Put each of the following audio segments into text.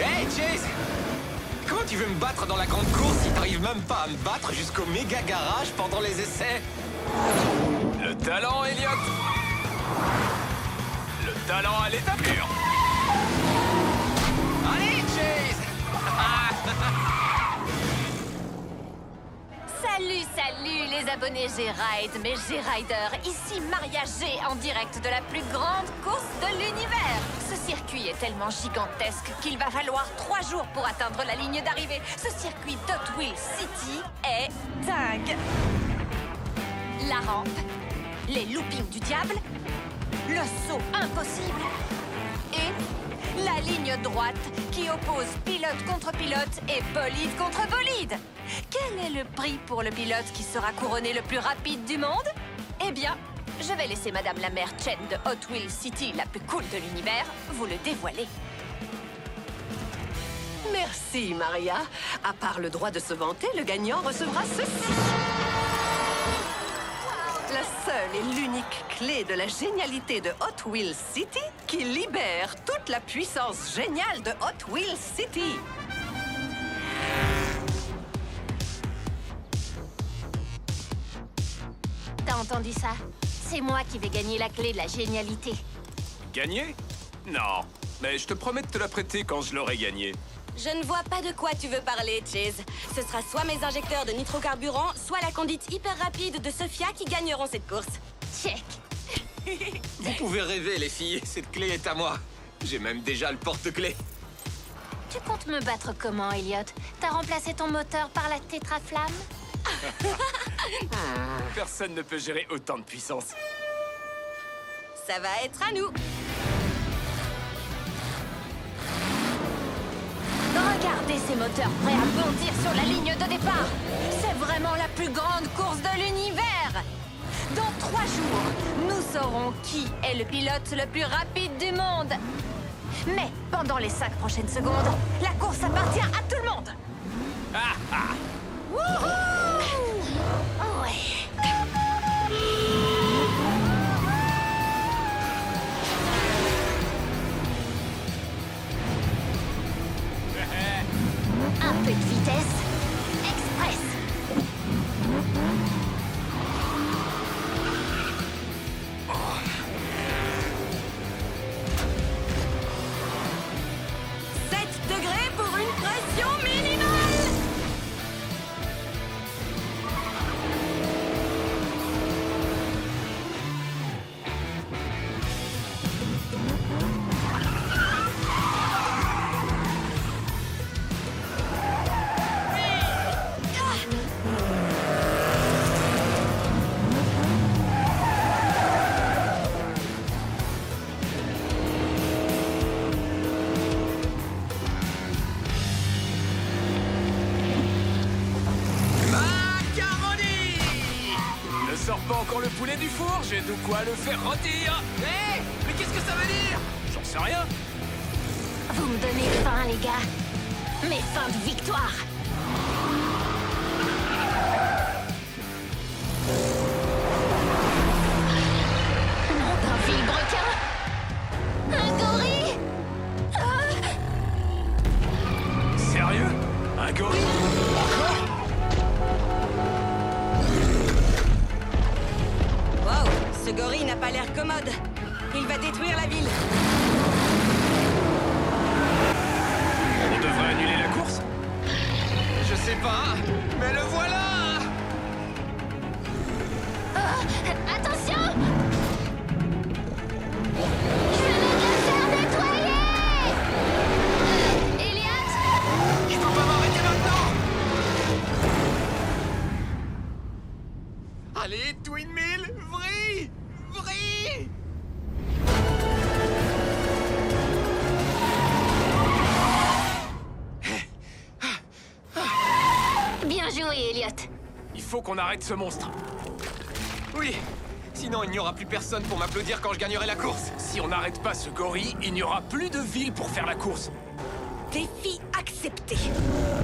Hey Chase! Comment tu veux me battre dans la grande course si t'arrives même pas à me battre jusqu'au méga garage pendant les essais? Le talent, Elliot. Le talent à l'état pur. Allez Chase! Salut les abonnés G-Ride, mes G-Riders. Ici Maria G en direct de la plus grande course de l'univers. Ce circuit est tellement gigantesque qu'il va falloir 3 jours pour atteindre la ligne d'arrivée. Ce circuit Hot Wheels City est dingue. La rampe, les loopings du diable, le saut impossible et la ligne droite qui oppose pilote contre pilote et bolide contre bolide. Quel est le prix pour le pilote qui sera couronné le plus rapide du monde? Eh bien, je vais laisser Madame la maire Chen de Hot Wheels City, la plus cool de l'univers, vous le dévoiler. Merci, Maria. À part le droit de se vanter, le gagnant recevra ceci. La seule et l'unique clé de la génialité de Hot Wheels City qui libère toute la puissance géniale de Hot Wheels City. T'as entendu ça? C'est moi qui vais gagner la clé de la génialité. Gagner? Non. Mais je te promets de te la prêter quand je l'aurai gagnée. Je ne vois pas de quoi tu veux parler, Chase. Ce sera soit mes injecteurs de nitrocarburant, soit la conduite hyper rapide de Sophia qui gagneront cette course. Check. Vous pouvez rêver les filles, cette clé est à moi. J'ai même déjà le porte-clés. Tu comptes me battre comment, Elliot? T'as remplacé ton moteur par la tétraflamme? Personne ne peut gérer autant de puissance. Ça va être à nous. Regardez ces moteurs prêts à bondir sur la ligne de départ. C'est vraiment la plus grande course de l'univers. Dans 3 jours, nous saurons qui est le pilote le plus rapide du monde. Mais pendant les 5 prochaines secondes, la course appartient à tout le monde. Wouhou! Ouais. Un peu de vitesse. Express. Degrés pour une pression minimale. Ne sors pas encore le poulet du four, j'ai de quoi le faire rôtir. Hé! Mais qu'est-ce que ça veut dire? J'en sais rien. Vous me donnez faim, les gars. Mais faim de victoire. Un vilebrequin? Un gorille? Sérieux? Un gorille? Encore? Wow, ce gorille n'a pas l'air commode. Il va détruire la ville. On devrait annuler la course? Je sais pas, mais le voilà! Attention! Je vais me faire nettoyer! Elliot? Je peux pas m'arrêter maintenant! Allez, Twin Mill, vrille! Vrille! Bien joué, Elliot. Il faut qu'on arrête ce monstre. Oui, sinon il n'y aura plus personne pour m'applaudir quand je gagnerai la course. Si on n'arrête pas ce gorille, il n'y aura plus de ville pour faire la course. Défi accepté.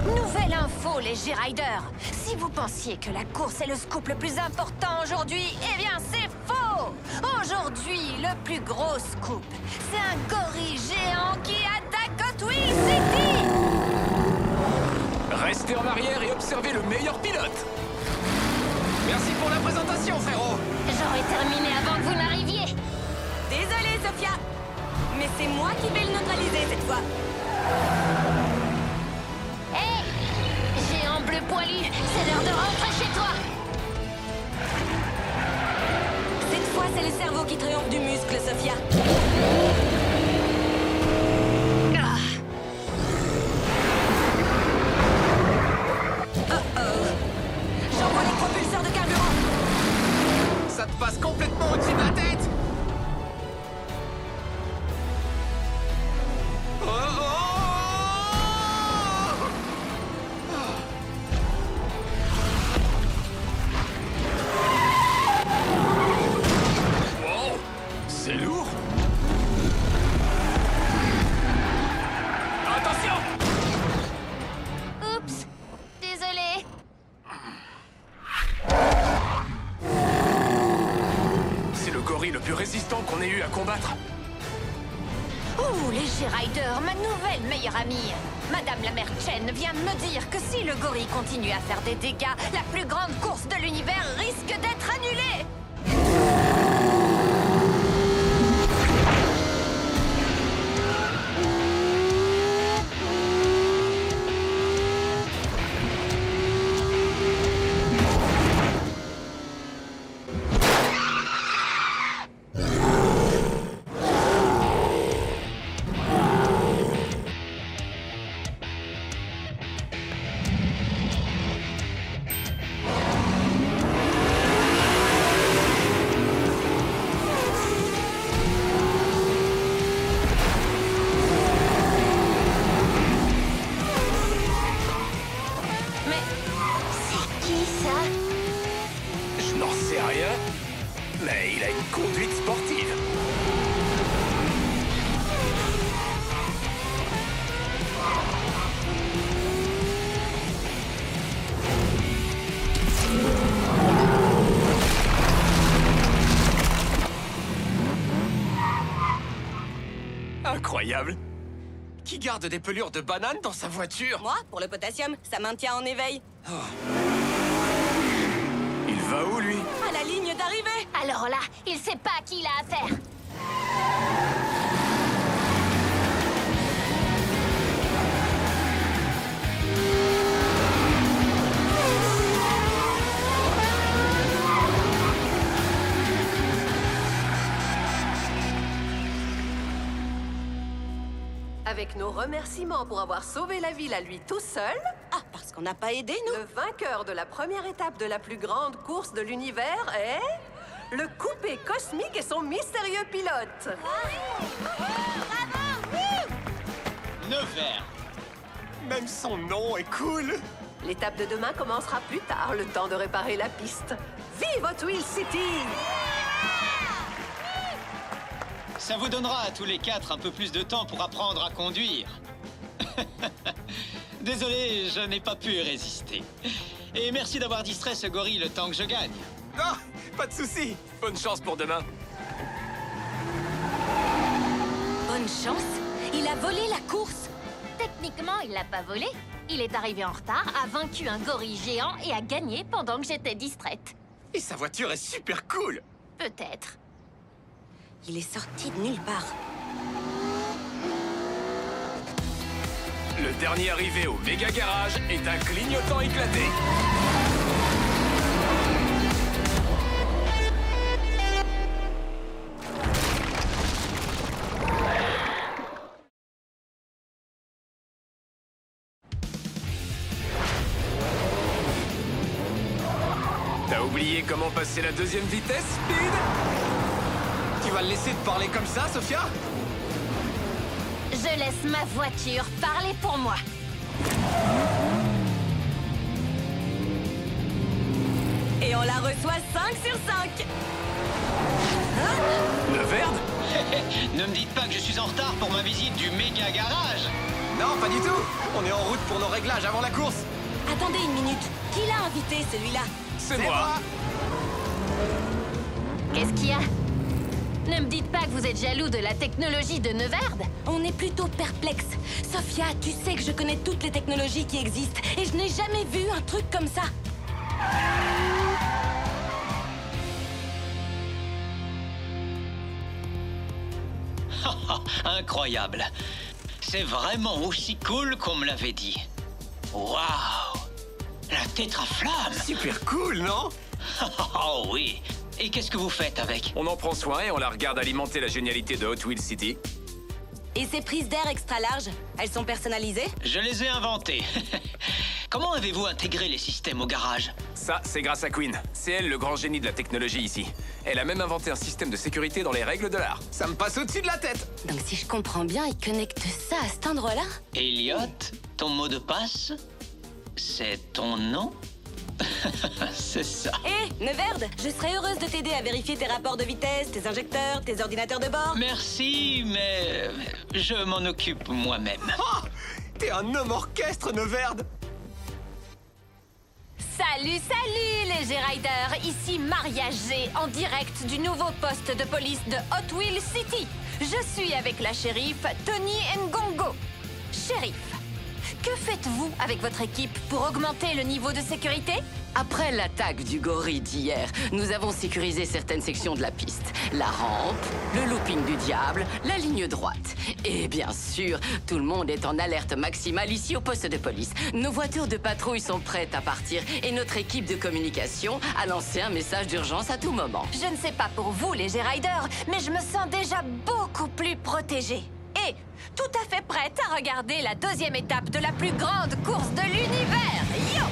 Nouvelle info, les G-Riders. Si vous pensiez que la course est le scoop le plus important aujourd'hui, eh bien c'est faux. Aujourd'hui, le plus gros scoop, c'est un gorille géant qui attaque Hot Wheels City. rester en arrière et observer le meilleur pilote. Merci pour la présentation, frérot. J'aurais terminé avant que vous n'arriviez. Désolée, Sophia. Mais c'est moi qui vais le neutraliser cette fois. Hé, géant bleu poilu, c'est l'heure de rentrer chez toi. Cette fois, c'est le cerveau qui triomphe du muscle, Sophia. Ah. J'envoie les propulseurs de carburant. Ça te passe complètement au-dessus de la tête. Oh, oh, Wow, c'est lourd. Attention! Oups, désolé. C'est le gorille le plus résistant qu'on ait eu à combattre. Ouh, les G-Riders, ma nouvelle meilleure amie. Madame la mère Chen vient de me dire que si le gorille continue à faire des dégâts, la plus grande course de l'univers risque d'être annulée. Mais c'est qui ça? Je n'en sais rien, mais il a une conduite sportive. Incroyable. qui garde des pelures de banane dans sa voiture? Moi, pour le potassium, ça maintient en éveil. Il va où, lui? À la ligne d'arrivée. Alors là, il sait pas à qui il a affaire. Avec nos remerciements pour avoir sauvé la ville à lui tout seul, Ah, parce qu'on n'a pas aidé, nous. le vainqueur de la première étape de la plus grande course de l'univers est... le coupé cosmique et son mystérieux pilote. Nevers. Même son nom est cool. L'étape de demain commencera plus tard, le temps de réparer la piste. Vive Hot Wheels City! Ça vous donnera à tous les quatre un peu plus de temps pour apprendre à conduire. Désolé, je n'ai pas pu résister. Et merci d'avoir distrait ce gorille le temps que je gagne. Ah, pas de souci. Bonne chance pour demain. Bonne chance. Il a volé la course. Techniquement, il l'a pas volé. Il est arrivé en retard, a vaincu un gorille géant et a gagné pendant que j'étais distraite. Et sa voiture est super cool. Peut-être. Il est sorti de nulle part. Le dernier arrivé au méga garage est un clignotant éclaté. T'as oublié comment passer la deuxième vitesse, Speed? Tu vas le laisser te parler comme ça, Sophia? Je laisse ma voiture parler pour moi. Et on la reçoit 5 sur 5. Le verde? Ne me dites pas que je suis en retard pour ma visite du méga garage. Non, pas du tout. On est en route pour nos réglages avant la course. Attendez une minute. Qui l'a invité, celui-là? C'est moi. Qu'est-ce qu'il y a? Ne me dites pas que vous êtes jaloux de la technologie de Neverd. On est plutôt perplexe. Sophia, tu sais que je connais toutes les technologies qui existent et je n'ai jamais vu un truc comme ça. Incroyable. C'est vraiment aussi cool qu'on me l'avait dit. Waouh! La tétraflamme! Super cool, non? Oh oui! Et qu'est-ce que vous faites avec? On en prend soin et on la regarde alimenter la génialité de Hot Wheels City. Et ces prises d'air extra larges, elles sont personnalisées? Je les ai inventées. Comment avez-vous intégré les systèmes au garage? Ça, c'est grâce à Queen. C'est elle le grand génie de la technologie ici. Elle a même inventé un système de sécurité dans les règles de l'art. Ça me passe au-dessus de la tête. Donc si je comprends bien, ils connectent ça à cet endroit-là? Elliot, ton mot de passe, c'est ton nom? C'est ça. Hé, Neverd, je serais heureuse de t'aider à vérifier tes rapports de vitesse, tes injecteurs, tes ordinateurs de bord. Merci, mais je m'en occupe moi-même. Ah, t'es un homme orchestre, Neverd. Salut, salut les G-Riders. Ici Maria G, en direct du nouveau poste de police de Hot Wheels City. Je suis avec la shérif Tony Ngongo. Shérif, que faites-vous avec votre équipe pour augmenter le niveau de sécurité? Après l'attaque du gorille d'hier, nous avons sécurisé certaines sections de la piste. La rampe, le looping du diable, la ligne droite. Et bien sûr, tout le monde est en alerte maximale ici au poste de police. Nos voitures de patrouille sont prêtes à partir et notre équipe de communication a lancé un message d'urgence à tout moment. Je ne sais pas pour vous les G-Riders, mais je me sens déjà beaucoup plus protégée. Et tout à fait prête à regarder la deuxième étape de la plus grande course de l'univers. Yo!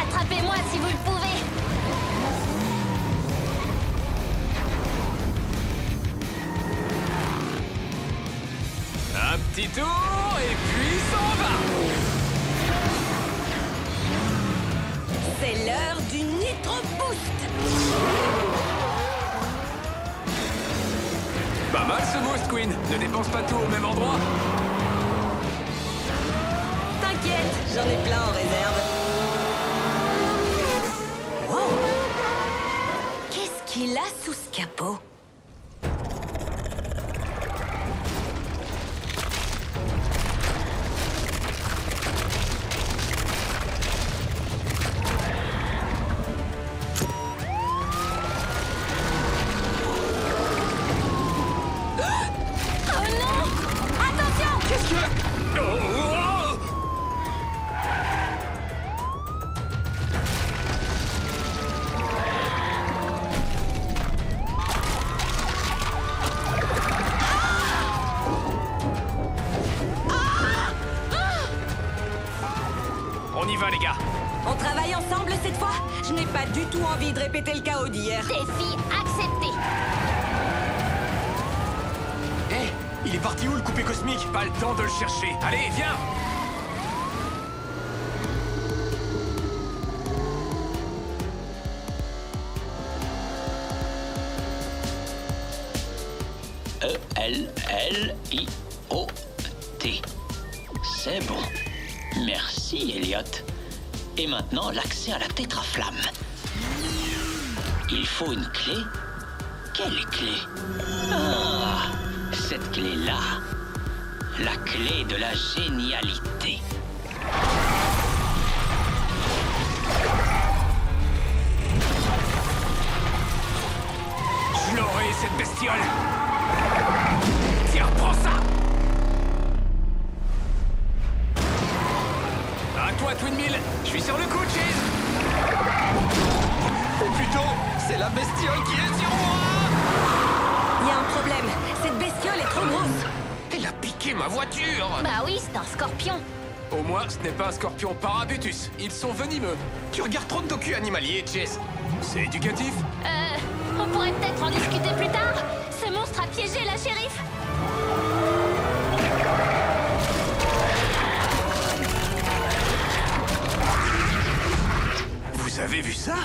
Attrapez-moi si vous le pouvez. Un petit tour et puis s'en va. C'est l'heure du Nitro Boost. Pas mal ce boost, Queen. Ne dépense pas tout au même endroit. T'inquiète, j'en ai plein en réserve. Wow! Qu'est-ce qu'il a sous ce capot? Oh non! Attention! Qu'est-ce que... Oh, on y va, les gars. On travaille ensemble cette fois? Je n'ai pas du tout envie de répéter le chaos d'hier. Défi accepté. Hé, il est parti où le coupé cosmique? Pas le temps de le chercher. Allez, viens. E-L-L-I-O-T. C'est bon. Merci, Elliot. Et maintenant, l'accès à la tétraflamme. Il faut une clé? Quelle clé? Ah, cette clé-là. La clé de la génialité. Je l'aurai, cette bestiole. Tiens, prends ça. À toi, Twin Mill. Je suis sur le coup, Cheese. Ou plutôt, c'est la bestiole qui est sur moi. Il y a un problème. Cette bestiole est trop grosse. Elle a piqué ma voiture. Bah oui, c'est un scorpion. Au moins, ce n'est pas un scorpion parabutus. Ils sont venimeux. Tu regardes trop de docu animaliers, Chase. C'est éducatif. On pourrait peut-être en discuter plus tard. Ce monstre a piégé la shérif. Vous avez vu ça?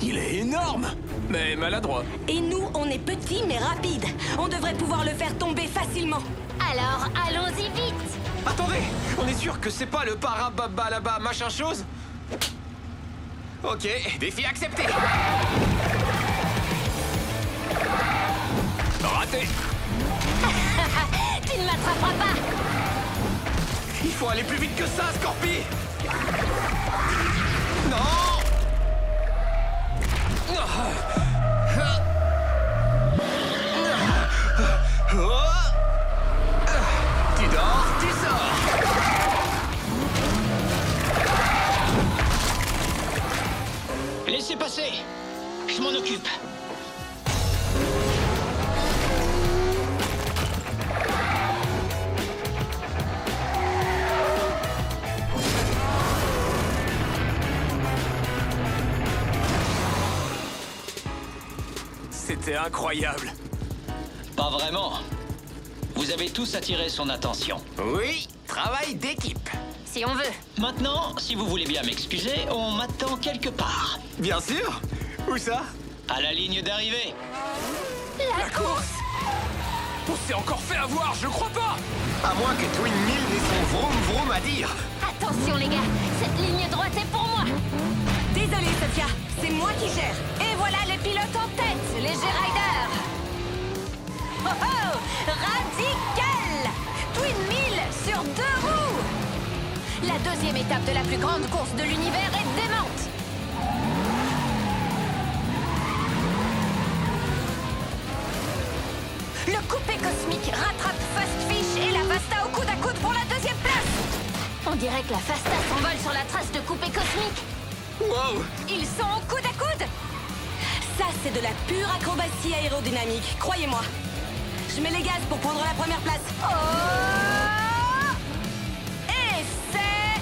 Il est énorme, mais maladroit. Et nous, on est petits mais rapides. On devrait pouvoir le faire tomber facilement. Alors, allons-y vite. Attendez, on est sûr que c'est pas le parababa là-bas machin chose? Ok, défi accepté. Raté. Tu ne m'attraperas pas. Il faut aller plus vite que ça, Scorpi. Non. Tu dors, tu sors. Laissez passer. Je m'en occupe. C'était incroyable. Pas vraiment. Vous avez tous attiré son attention. Oui, travail d'équipe. Si on veut. Maintenant, si vous voulez bien m'excuser, on m'attend quelque part. Bien sûr. Où ça? À la ligne d'arrivée. La course. On s'est encore fait avoir, je crois pas. À moins que Twin Mill n'ait son vroom vroom à dire. Attention les gars, cette ligne droite est pour moi. Désolée, Sophia. C'est moi qui gère. Et voilà les pilotes en tête, les G-Riders. Oh oh, radical. Twin Mill sur 2 roues. La deuxième étape de la plus grande course de l'univers est démente. Le coupé cosmique rattrape Fast Fish et la Fasta au coude à coude pour la deuxième place. On dirait que la Fasta s'envole sur la trace de coupé cosmique. Wow. Ils sont au coude à coude. Ça, c'est de la pure acrobatie aérodynamique, croyez-moi. Je mets les gaz pour prendre la première place. Oh! Et c'est...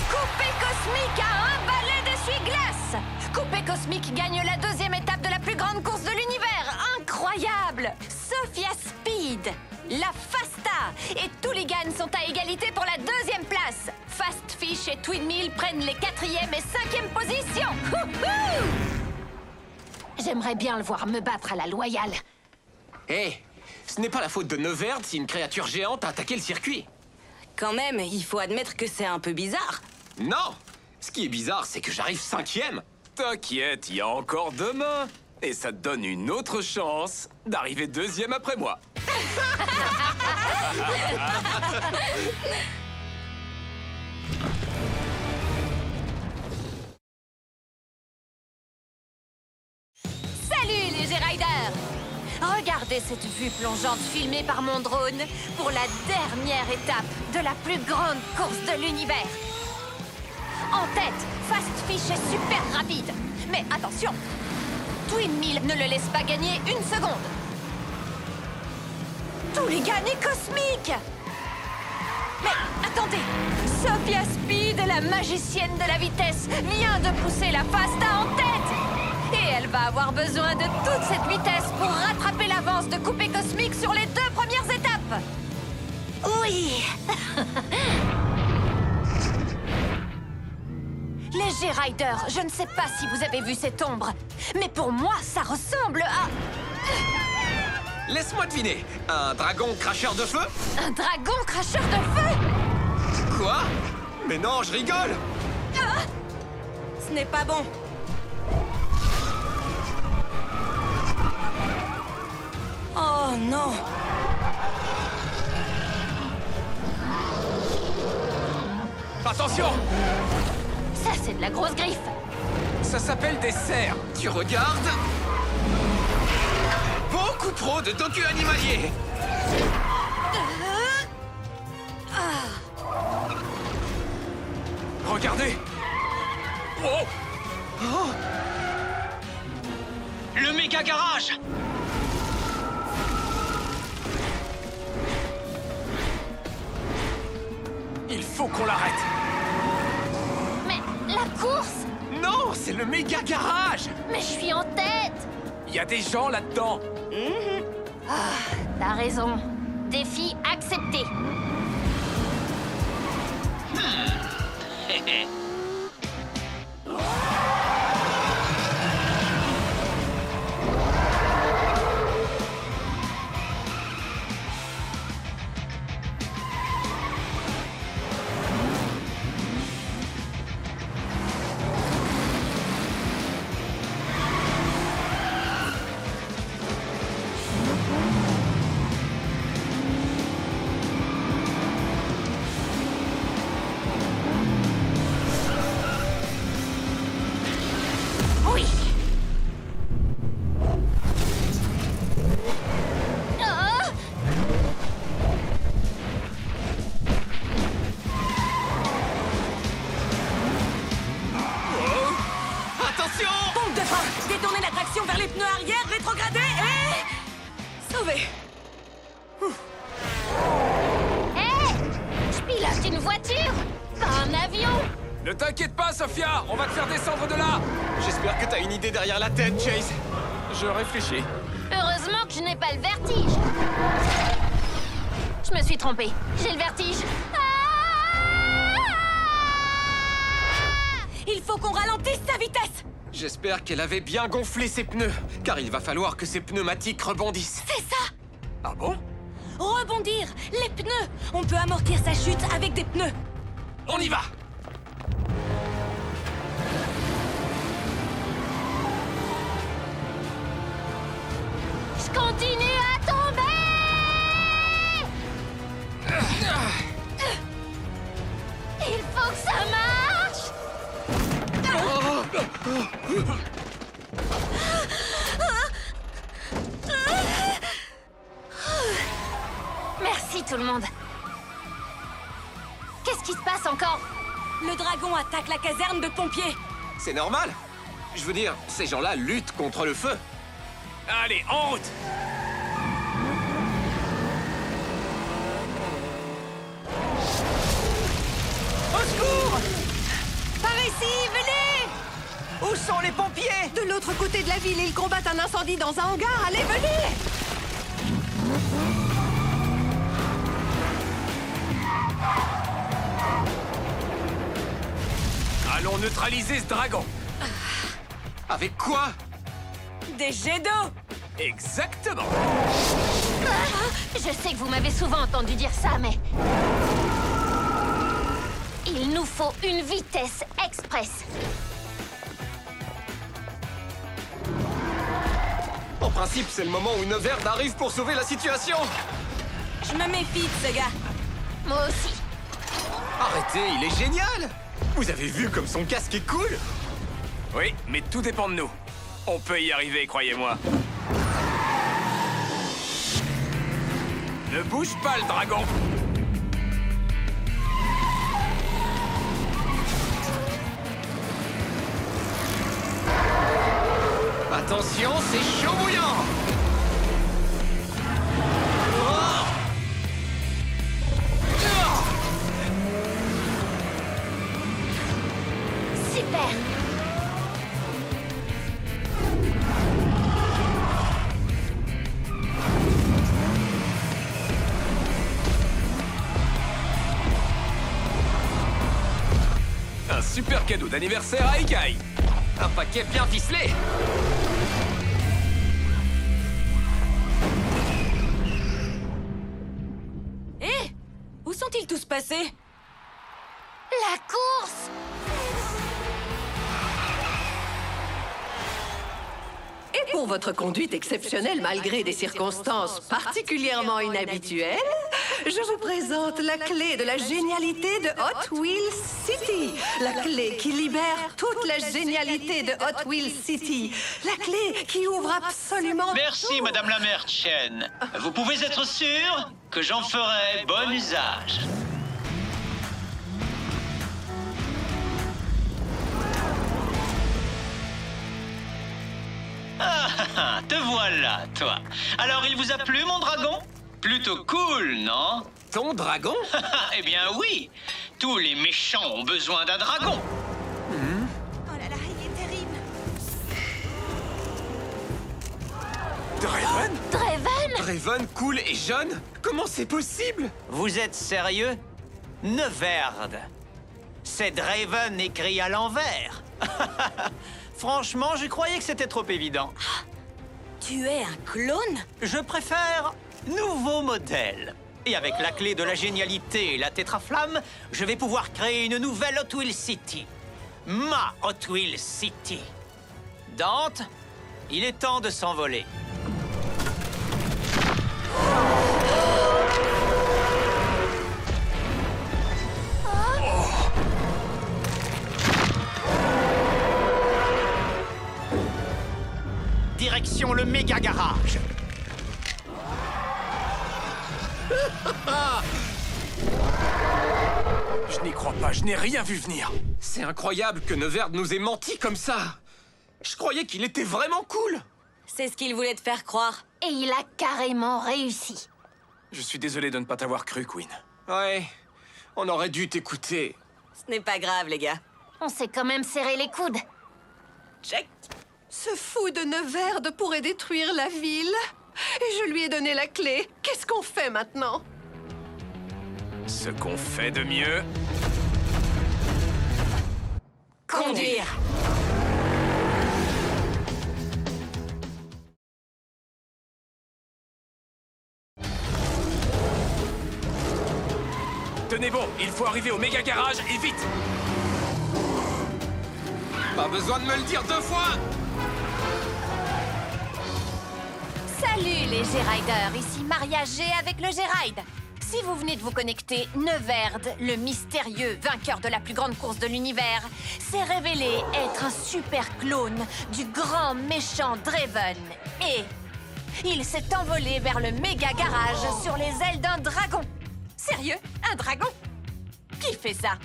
Coupé cosmique à un balai d'essuie-glace. Coupé cosmique gagne la deuxième étape de la plus grande course de l'univers. Incroyable! Sophia Speed, la Fasta et Tooligan sont à égalité pour la deuxième place. Fast Fish et Twin Mill prennent les 4e et 5e positions. Houhou! J'aimerais bien le voir me battre à la loyale. Hé, ce n'est pas la faute de Neverd si une créature géante a attaqué le circuit. Quand même, il faut admettre que c'est un peu bizarre. Non! Ce qui est bizarre, c'est que j'arrive 5e. T'inquiète, il y a encore demain. Et ça te donne une autre chance d'arriver 2e après moi. Salut les G-Riders! Regardez cette vue plongeante filmée par mon drone pour la dernière étape de la plus grande course de l'univers. En tête, Fast Fish est super rapide. Mais attention, Twin Mill ne le laisse pas gagner une seconde. Tooligan est cosmique! Mais attendez, Sophia Speed, la magicienne de la vitesse, vient de pousser la Fasta en tête! Et elle va avoir besoin de toute cette vitesse pour rattraper l'avance de Coupé Cosmique sur les 2 premières étapes. Oui. Les G-Riders, je ne sais pas si vous avez vu cette ombre, mais pour moi, ça ressemble à... Laisse-moi deviner. Un dragon cracheur de feu? un dragon cracheur de feu. Quoi? Mais non, je rigole. Ce n'est pas bon. Oh non! Attention! Ça, c'est de la grosse griffe. Ça s'appelle des cerfs. Tu regardes? Beaucoup trop de docu animaliers. Regardez! Oh! Le méga garage! Il faut qu'on l'arrête. Mais la course? Non, c'est le méga garage. Mais je suis en tête. Il y a des gens là-dedans. T'as raison. Défi accepté. C'est une voiture, pas un avion. Ne t'inquiète pas, Sophia, on va te faire descendre de là. J'espère que t'as une idée derrière la tête, Chase. Je réfléchis. Heureusement que je n'ai pas le vertige. Je me suis trompée. J'ai le vertige. Il faut qu'on ralentisse sa vitesse. J'espère qu'elle avait bien gonflé ses pneus, car il va falloir que ses pneumatiques rebondissent. C'est ça. Ah bon? Rebondir. Les pneus. On peut amortir sa chute avec des pneus. On y va! Je continue à tomber. Il faut que ça marche. Merci tout le monde. Qu'est-ce qui se passe encore? Le dragon attaque la caserne de pompiers. C'est normal. Je veux dire, ces gens-là luttent contre le feu. Allez, en route. Au secours! Par ici, venez! Où sont les pompiers? De l'autre côté de la ville, ils combattent un incendie dans un hangar. Allez, venez! Allons neutraliser ce dragon. Avec quoi? Des jets d'eau. Exactement. Je sais que vous m'avez souvent entendu dire ça, mais... Il nous faut une vitesse express. En principe, c'est le moment où Neverd arrive pour sauver la situation. Je me méfie de ce gars. Moi aussi. Arrêtez, il est génial. Vous avez vu comme son casque est cool? Oui, mais tout dépend de nous. On peut y arriver, croyez-moi. Ne bouge pas, le dragon. Attention, c'est chaud bouillant. Oh! Super. Un super cadeau d'anniversaire à Ikai. Un paquet bien ficelé. Hé! Où sont-ils tous passés? La course. Et pour votre conduite exceptionnelle malgré des circonstances particulièrement inhabituelles, je vous présente la clé de la génialité de Hot Wheels City. La clé qui libère toute la génialité de Hot Wheels City. La clé qui ouvre absolument Merci, tout. Madame la maire Chen. Vous pouvez être sûr que j'en ferai bon usage. Ah, te voilà, toi. Alors, il vous a plu, mon dragon? Plutôt cool, non? Ton dragon? Eh bien, oui. Tous les méchants ont besoin d'un dragon. Oh là là, il est terrible. Draven? Draven? Draven cool et jeune? Comment c'est possible? Vous êtes sérieux? Neverd. C'est Draven écrit à l'envers. Franchement, je croyais que c'était trop évident. Tu es un clone? Je préfère nouveau modèle. Et avec la clé de la génialité et la tétraflamme, je vais pouvoir créer une nouvelle Hot Wheels City. Ma Hot Wheels City. Dante, il est temps de s'envoler. Direction le méga garage. Je n'y crois pas, je n'ai rien vu venir. C'est incroyable que Neverd nous ait menti comme ça. Je croyais qu'il était vraiment cool. C'est ce qu'il voulait te faire croire. Et il a carrément réussi. Je suis désolé de ne pas t'avoir cru, Queen. Ouais. On aurait dû t'écouter. Ce n'est pas grave, les gars. On s'est quand même serré les coudes. Check. Ce fou de Neverde pourrait détruire la ville. Et je lui ai donné la clé. Qu'est-ce qu'on fait maintenant? Ce qu'on fait de mieux... Conduire. Tenez bon, il faut arriver au méga garage et vite! Pas besoin de me le dire 2 fois. Salut les G-Riders, ici Maria G avec le G-Ride. Si vous venez de vous connecter, Neverde, le mystérieux vainqueur de la plus grande course de l'univers, s'est révélé être un super clone du grand méchant Draven. Et il s'est envolé vers le méga garage sur les ailes d'un dragon. Sérieux? Un dragon? Qui fait ça?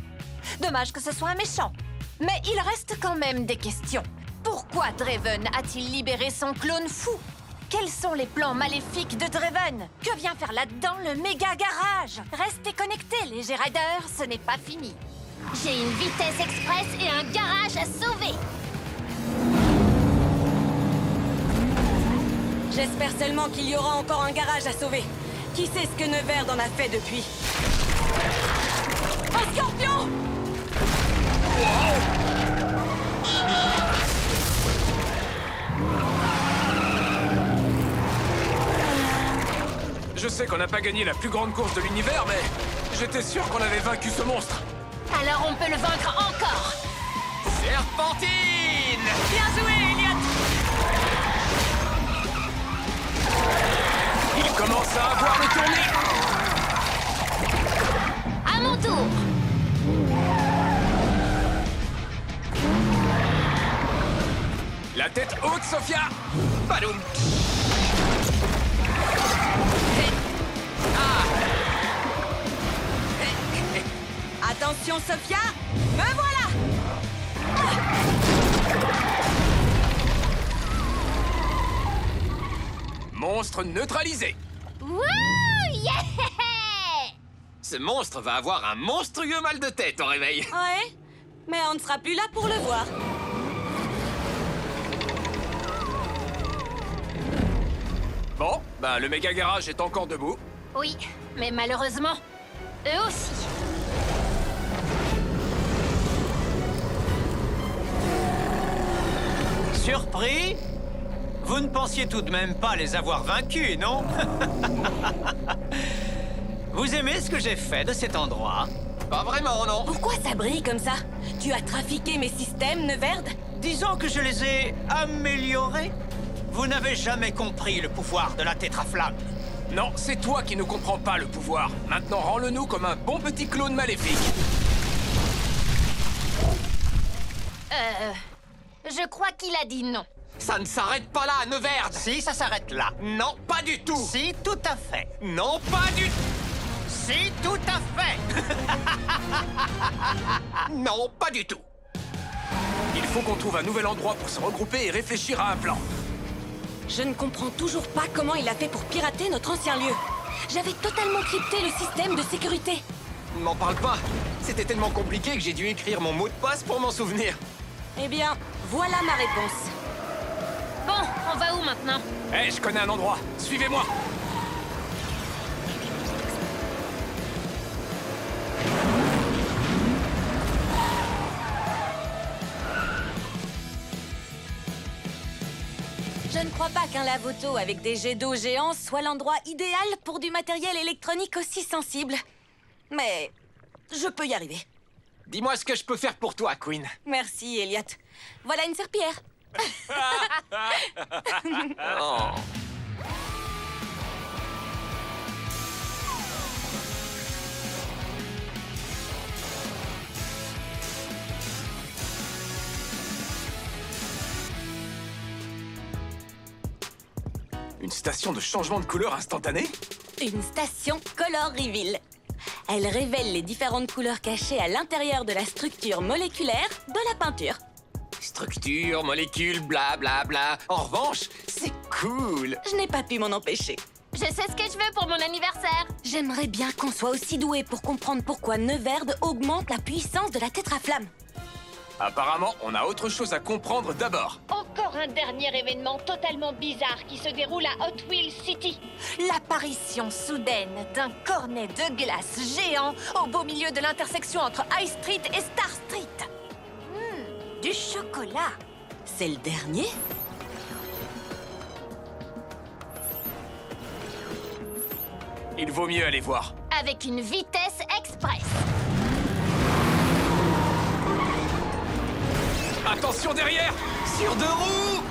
Dommage que ce soit un méchant. Mais il reste quand même des questions. Pourquoi Draven a-t-il libéré son clone fou? Quels sont les plans maléfiques de Draven? Que vient faire là-dedans le méga garage? Restez connectés, les G-Riders, ce n'est pas fini. J'ai une vitesse express et un garage à sauver. J'espère seulement qu'il y aura encore un garage à sauver. Qui sait ce que Neverde en a fait depuis? Un scorpion! Je sais qu'on n'a pas gagné la plus grande course de l'univers, mais j'étais sûr qu'on avait vaincu ce monstre. Alors on peut le vaincre encore. Serpentine! Bien joué, Elliot! Il commence à avoir le tournis. À mon tour. La tête haute, Sophia. Badoum! Attention, Sophia! Me voilà! Monstre neutralisé. Wouh! Yeah! Ce monstre va avoir un monstrueux mal de tête au réveil. Ouais, mais on ne sera plus là pour le voir. Bon, ben le méga garage est encore debout. Oui, mais malheureusement, eux aussi. Surpris? Vous ne pensiez tout de même pas les avoir vaincus, non? Vous aimez ce que j'ai fait de cet endroit? Pas vraiment, non. Pourquoi ça brille comme ça? Tu as trafiqué mes systèmes, Neverde? Disons que je les ai améliorés. Vous n'avez jamais compris le pouvoir de la tétraflamme. Non, c'est toi qui ne comprends pas le pouvoir. Maintenant, rends-le-nous comme un bon petit clone maléfique. Je crois qu'il a dit non. Ça ne s'arrête pas là, Neverde. Si, ça s'arrête là. Non, pas du tout. Si, tout à fait. Non, pas du tout. Si, tout à fait. Non, pas du tout. Il faut qu'on trouve un nouvel endroit pour se regrouper et réfléchir à un plan. Je ne comprends toujours pas comment il a fait pour pirater notre ancien lieu. J'avais totalement crypté le système de sécurité. M'en parle pas. C'était tellement compliqué que j'ai dû écrire mon mot de passe pour m'en souvenir. Eh bien, voilà ma réponse. Bon, on va où maintenant? Eh, je connais un endroit. Suivez-moi. Je ne crois pas qu'un lave-auto avec des jets d'eau géants soit l'endroit idéal pour du matériel électronique aussi sensible. Mais je peux y arriver. Dis-moi ce que je peux faire pour toi, Queen. Merci, Elliot. Voilà une serpillière. Oh. Une station de changement de couleur instantanée? Une station Color Reveal. Elle révèle les différentes couleurs cachées à l'intérieur de la structure moléculaire de la peinture. Structure, molécules, bla bla bla. En revanche, c'est cool. Je n'ai pas pu m'en empêcher. Je sais ce que je veux pour mon anniversaire. J'aimerais bien qu'on soit aussi doué pour comprendre pourquoi Neverd augmente la puissance de la tétraflamme. Apparemment, on a autre chose à comprendre d'abord. Encore un dernier événement totalement bizarre qui se déroule à Hot Wheels City. L'apparition soudaine d'un cornet de glace géant au beau milieu de l'intersection entre High Street et Star Street. Du chocolat. C'est le dernier? Il vaut mieux aller voir. Avec une vitesse express. Attention derrière! Sur deux roues!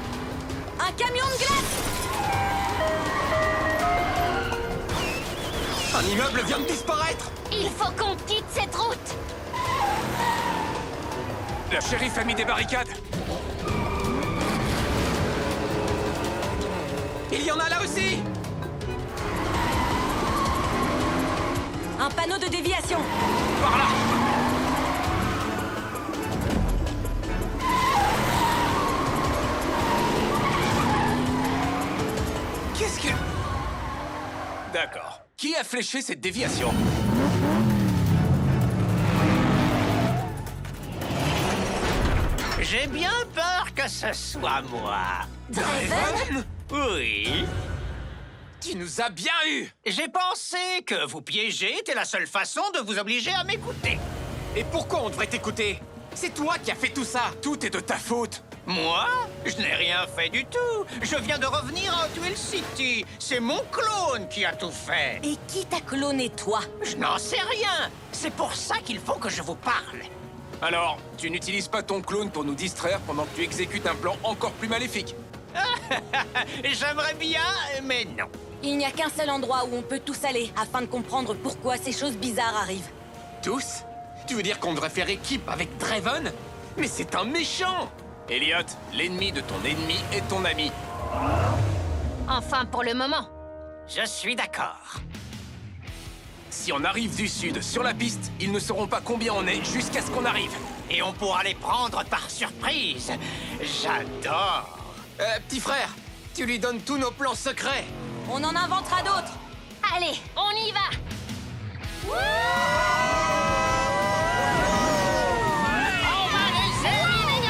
Un camion de glace! Un immeuble vient de disparaître! Il faut qu'on quitte cette route. La shérif a mis des barricades. Il y en a là aussi! Un panneau de déviation. Par là! Qu'est-ce que... D'accord. Qui a fléché cette déviation? J'ai bien peur que ce soit moi. Draven? Oui. Tu nous as bien eu! J'ai pensé que vous piéger était la seule façon de vous obliger à m'écouter. Et pourquoi on devrait t'écouter? C'est toi qui as fait tout ça! Tout est de ta faute. Moi? Je n'ai rien fait du tout. Je viens de revenir à Hot Wheels City. C'est mon clone qui a tout fait. Et qui t'a cloné, toi? Je n'en sais rien. C'est pour ça qu'il faut que je vous parle. Alors, tu n'utilises pas ton clone pour nous distraire pendant que tu exécutes un plan encore plus maléfique. J'aimerais bien, mais non. Il n'y a qu'un seul endroit où on peut tous aller afin de comprendre pourquoi ces choses bizarres arrivent. Tous? Tu veux dire qu'on devrait faire équipe avec Draven? Mais c'est un méchant! Elliot, l'ennemi de ton ennemi est ton ami. Enfin, pour le moment. Je suis d'accord. Si on arrive du sud sur la piste, ils ne sauront pas combien on est jusqu'à ce qu'on arrive. Et on pourra les prendre par surprise. J'adore. Petit frère, tu lui donnes tous nos plans secrets! On en inventera d'autres. Allez, on y va. On va les éliminer!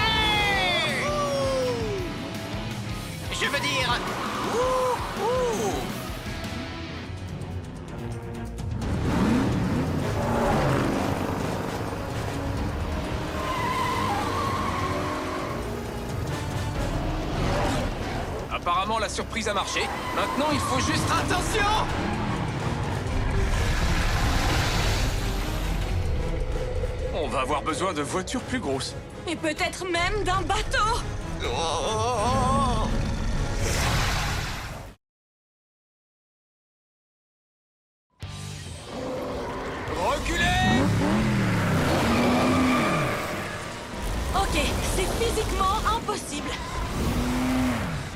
Je veux dire... Apparemment, la surprise a marché. Maintenant, il faut juste... Attention! On va avoir besoin de voitures plus grosses. Et peut-être même d'un bateau. Reculez! Ok, c'est physiquement impossible.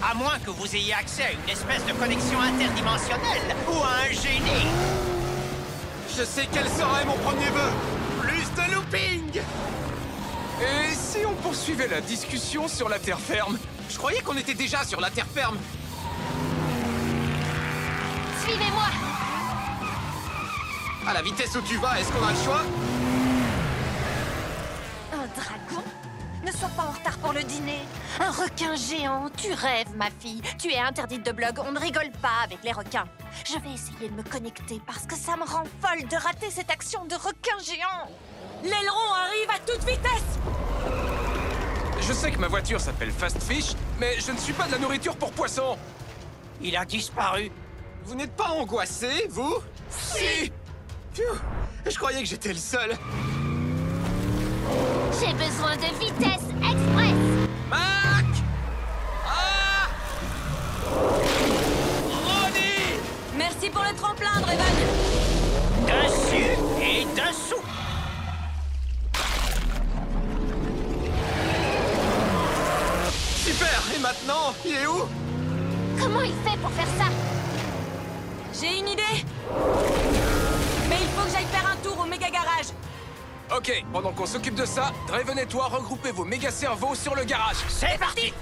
À moins que vous ayez accès à une espèce de connexion interdimensionnelle ou à un génie. Je sais quel serait mon premier vœu! Plus de looping! Et si on poursuivait la discussion sur la terre ferme? Je croyais qu'on était déjà sur la terre ferme! Suivez-moi. À la vitesse où tu vas, est-ce qu'on a le choix? Un dragon? Ne sois pas en retard pour le dîner. Un requin géant, tu rêves, ma fille. Tu es interdite de blog, on ne rigole pas avec les requins. Je vais essayer de me connecter parce que ça me rend folle de rater cette action de requin géant. L'aileron arrive à toute vitesse. Je sais que ma voiture s'appelle Fast Fish, mais je ne suis pas de la nourriture pour poissons. Il a disparu. Vous n'êtes pas angoissé, vous? Si! Pfiou, je croyais que j'étais le seul. J'ai besoin de vitesse express. Mac! Ah! Ronnie! Merci pour le tremplin, Draven. Dessus et dessous. Super! Et maintenant, il est où? Comment il fait pour faire ça? J'ai une idée. Mais il faut que j'aille faire un tour au méga garage. Ok, pendant qu'on s'occupe de ça, Draven et toi, regroupez vos méga cerveaux sur le garage. C'est parti.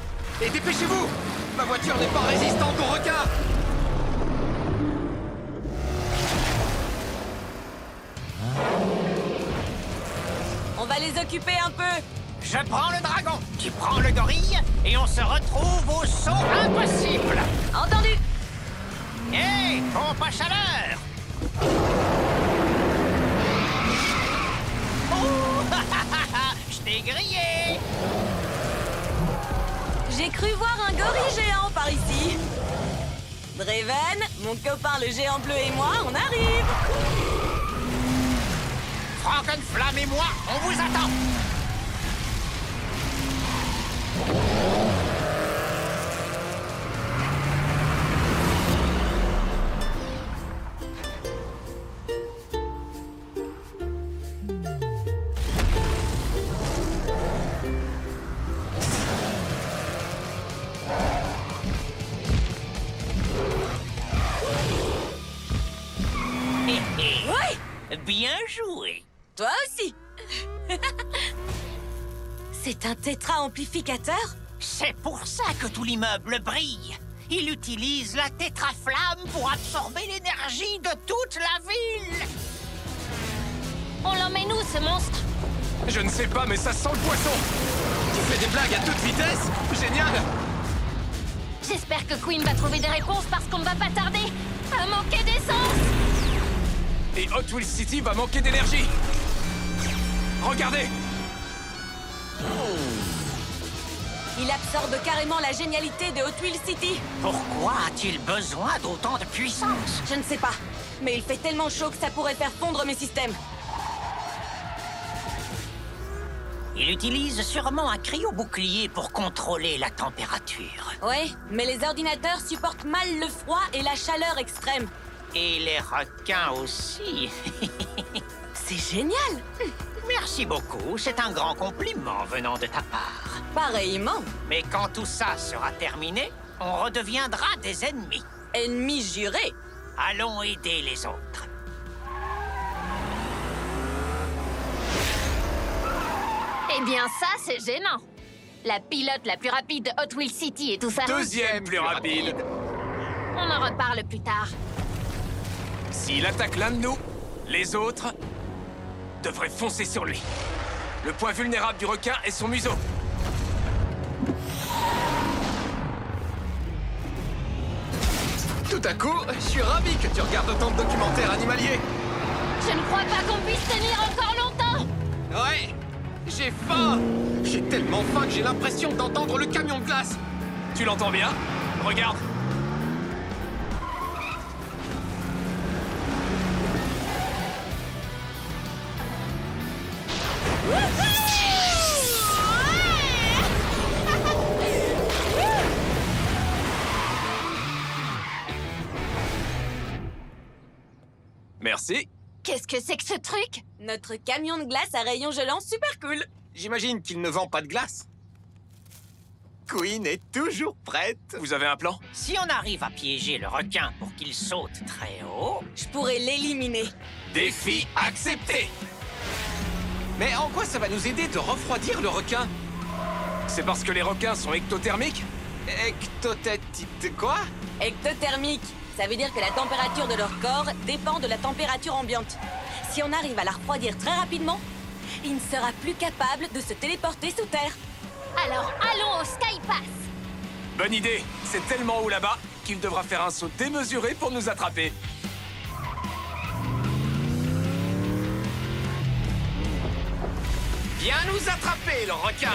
Et dépêchez-vous! Ma voiture n'est pas résistante aux requins! les occuper un peu. Je prends le dragon, tu prends le gorille, et on se retrouve au saut impossible. Entendu. Hé, pompe à chaleur. Oh, je t'ai grillé. J'ai cru voir un gorille géant par ici. Draven, mon copain le géant bleu et moi, on arrive. Frankenflamme et moi, on vous attend. Ouais, Bien joué. toi aussi. C'est un tétra-amplificateur? C'est pour ça que tout l'immeuble brille. Il utilise la tétraflamme pour absorber l'énergie de toute la ville. On l'emmène où, ce monstre? Je ne sais pas, mais ça sent le poisson. Tu fais des blagues à toute vitesse? Génial! J'espère que Queen va trouver des réponses parce qu'on ne va pas tarder à manquer d'essence. Et Hot Wheels City va manquer d'énergie. Regardez! Il absorbe carrément la génialité de Hot Wheels City. Pourquoi a-t-il besoin d'autant de puissance? Je ne sais pas, mais il fait tellement chaud que ça pourrait faire fondre mes systèmes. Il utilise sûrement un cryo-bouclier pour contrôler la température. Ouais, mais les ordinateurs supportent mal le froid et la chaleur extrême. Et les requins aussi. C'est génial! Merci beaucoup, c'est un grand compliment venant de ta part. Pareillement. Mais quand tout ça sera terminé, on redeviendra des ennemis. Ennemi juré. Allons aider les autres. Eh bien, ça, c'est gênant. La pilote la plus rapide de Hot Wheels City et tout ça. Deuxième plus rapide. On en reparle plus tard. S'il attaque l'un de nous, les autres devraient foncer sur lui. Le point vulnérable du requin est son museau. Tout à coup, je suis ravi que tu regardes autant de documentaires animaliers. Je ne crois pas qu'on puisse tenir encore longtemps. Ouais, j'ai faim. J'ai tellement faim que j'ai l'impression d'entendre le camion de glace. Tu l'entends bien? Regarde. Merci. Qu'est-ce que c'est que ce truc? Notre camion de glace à rayons gelants super cool. J'imagine qu'il ne vend pas de glace. Queen est toujours prête. Vous avez un plan? Si on arrive à piéger le requin pour qu'il saute très haut, Je pourrais l'éliminer. Défi accepté. Mais en quoi ça va nous aider de refroidir le requin? C'est parce que les requins sont ectothermiques? Ectothétique quoi? Ectothermique. Ça veut dire que la température de leur corps dépend de la température ambiante. Si on arrive à la refroidir très rapidement, il ne sera plus capable de se téléporter sous terre. Alors, allons au Skypass. Bonne idée. C'est tellement haut là-bas qu'il devra faire un saut démesuré pour nous attraper. Viens nous attraper, le requin.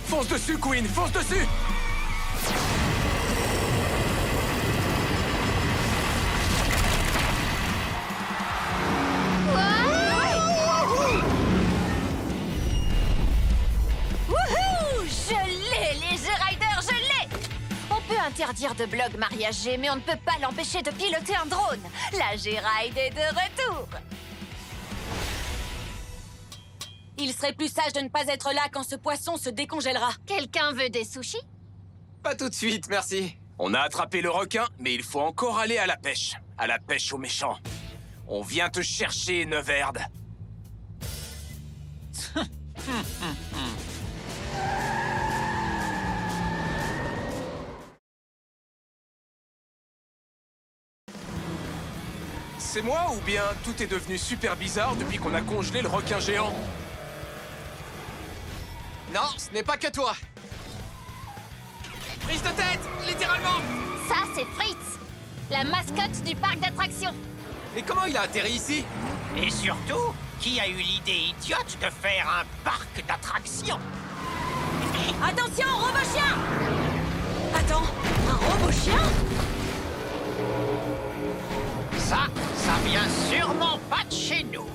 Fonce dessus, Queen, fonce dessus. Wouhou! Je l'ai, les G-Riders, je l'ai! On peut interdire de blog mariage G, mais on ne peut pas l'empêcher de piloter un drone. La G-Ride est de retour. Il serait plus sage de ne pas être là quand ce poisson se décongèlera. Quelqu'un veut des sushis? Pas tout de suite, merci. On a attrapé le requin, mais il faut encore aller à la pêche. À la pêche aux méchants. On vient te chercher, Neverde. c'est moi ou bien tout est devenu super bizarre depuis qu'on a congelé le requin géant? Non, ce n'est pas que toi. Prise de tête, littéralement! Ça, c'est Fritz, la mascotte du parc d'attractions. Mais comment il a atterri ici? Et surtout, qui a eu l'idée idiote de faire un parc d'attractions? Attention, robot-chien! Attends, un robot-chien? Ça vient sûrement pas de chez nous.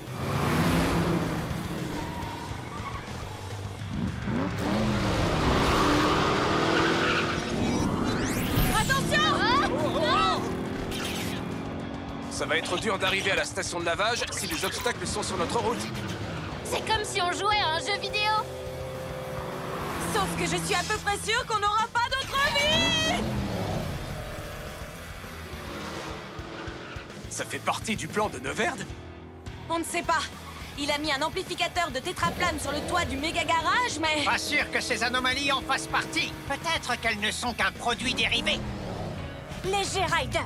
Ça va être dur d'arriver à la station de lavage si les obstacles sont sur notre route. C'est comme si on jouait à un jeu vidéo. Sauf que je suis à peu près sûre qu'on n'aura pas d'autre vie! Ça fait partie du plan de Neverde? On ne sait pas. Il a mis un amplificateur de tétraflamme sur le toit du méga garage, mais... Pas sûr que ces anomalies en fassent partie. Peut-être qu'elles ne sont qu'un produit dérivé. Les G-Riders.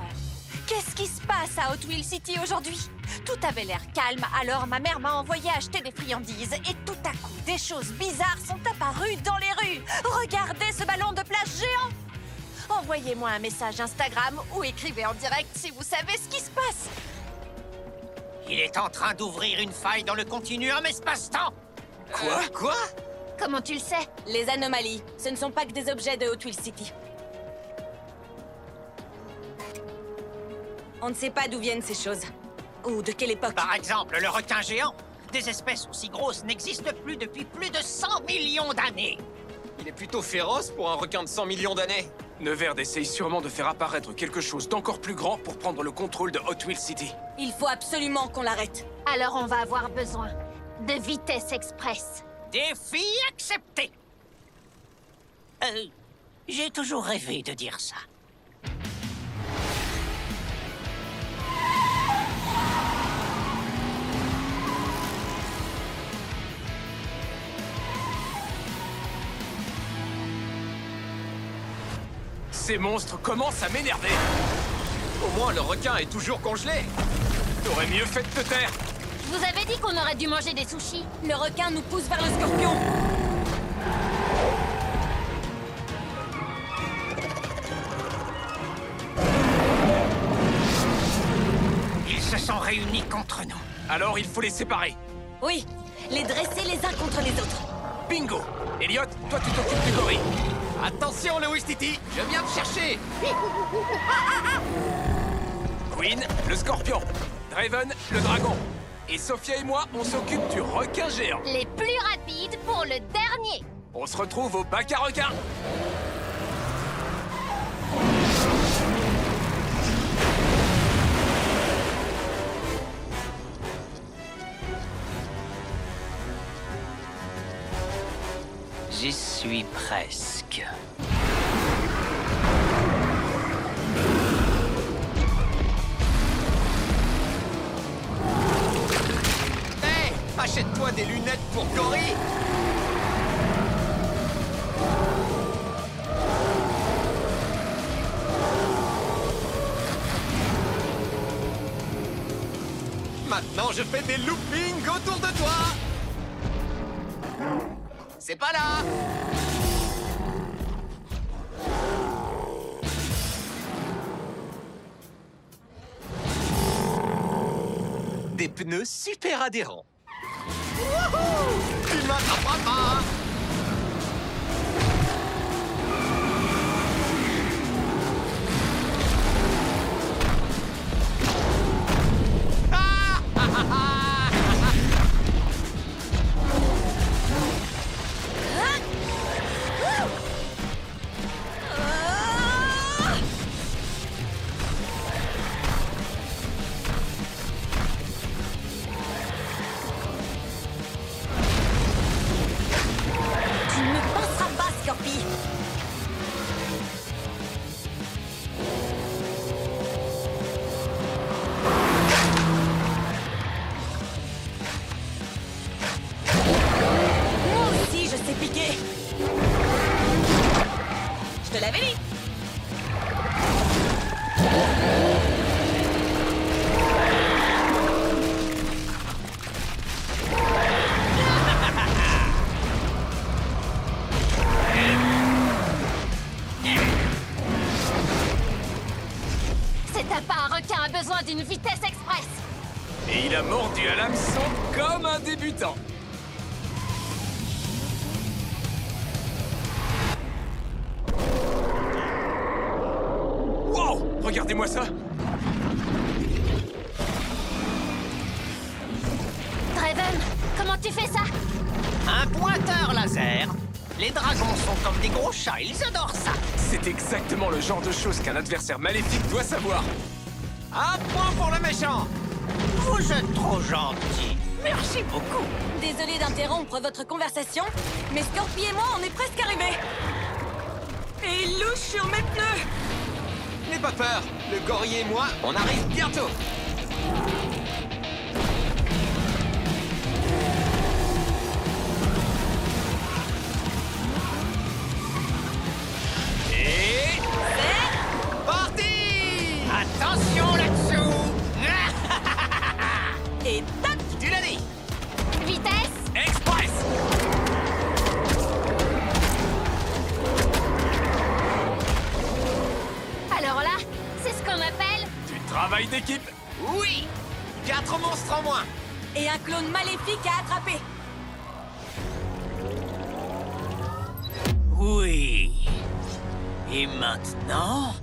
Qu'est-ce qui se passe à Hot Wheels City aujourd'hui? Tout avait l'air calme, alors ma mère m'a envoyé acheter des friandises et tout à coup, des choses bizarres sont apparues dans les rues. Regardez ce ballon de plage géant! Envoyez-moi un message Instagram ou écrivez en direct si vous savez ce qui se passe. Il est en train d'ouvrir une faille dans le continuum espace-temps. Quoi? Comment tu le sais? Les anomalies, ce ne sont pas que des objets de Hot Wheels City. On ne sait pas d'où viennent ces choses. Ou de quelle époque. Par exemple, le requin géant. Des espèces aussi grosses n'existent plus depuis plus de 100 millions d'années. Il est plutôt féroce pour un requin de 100 millions d'années. Neverde essaye sûrement de faire apparaître quelque chose d'encore plus grand pour prendre le contrôle de Hot Wheels City. Il faut absolument qu'on l'arrête. Alors on va avoir besoin de vitesse express. Défi accepté. J'ai toujours rêvé de dire ça. Ces monstres commencent à m'énerver. Au moins, le requin est toujours congelé. T'aurais mieux fait de te taire. Je vous avais dit qu'on aurait dû manger des sushis. Le requin nous pousse vers le scorpion. Ils se sont réunis contre nous. Alors il faut les séparer. Oui, les dresser les uns contre les autres. Bingo! Elliot, toi tu t'occupes du gorille. Attention, Louis Titi, je viens te chercher. Queen, le scorpion. Draven, le dragon. Et Sophia et moi, on s'occupe du requin géant. Les plus rapides pour le dernier. On se retrouve au bac à requins. J'y suis presque. Hé, achète-toi des lunettes pour gorille. Maintenant, je fais des loopings autour de toi. C'est pas là. Des pneus super adhérents. Wouhou! Tu m'attraperas pas. d'une vitesse express. Et il a mordu à l'hameçon comme un débutant. Wow! Regardez-moi ça! Draven, comment tu fais ça? Un pointeur laser. Les dragons sont comme des gros chats, ils adorent ça. C'est exactement le genre de choses qu'un adversaire maléfique doit savoir. Un point pour le méchant. Vous êtes trop gentil. Merci beaucoup. Désolé d'interrompre votre conversation, mais Scorpi et moi, on est presque arrivés. Et il louche sur mes pneus. N'aie pas peur, le gorille et moi, on arrive bientôt. Et... Parti! Attention là-dessous. Et tac! Tu l'as dit. Vitesse? Express! Alors là, c'est ce qu'on appelle... Du travail d'équipe. Oui! 4 monstres en moins. Et un clone maléfique à attraper. Oui. Et maintenant...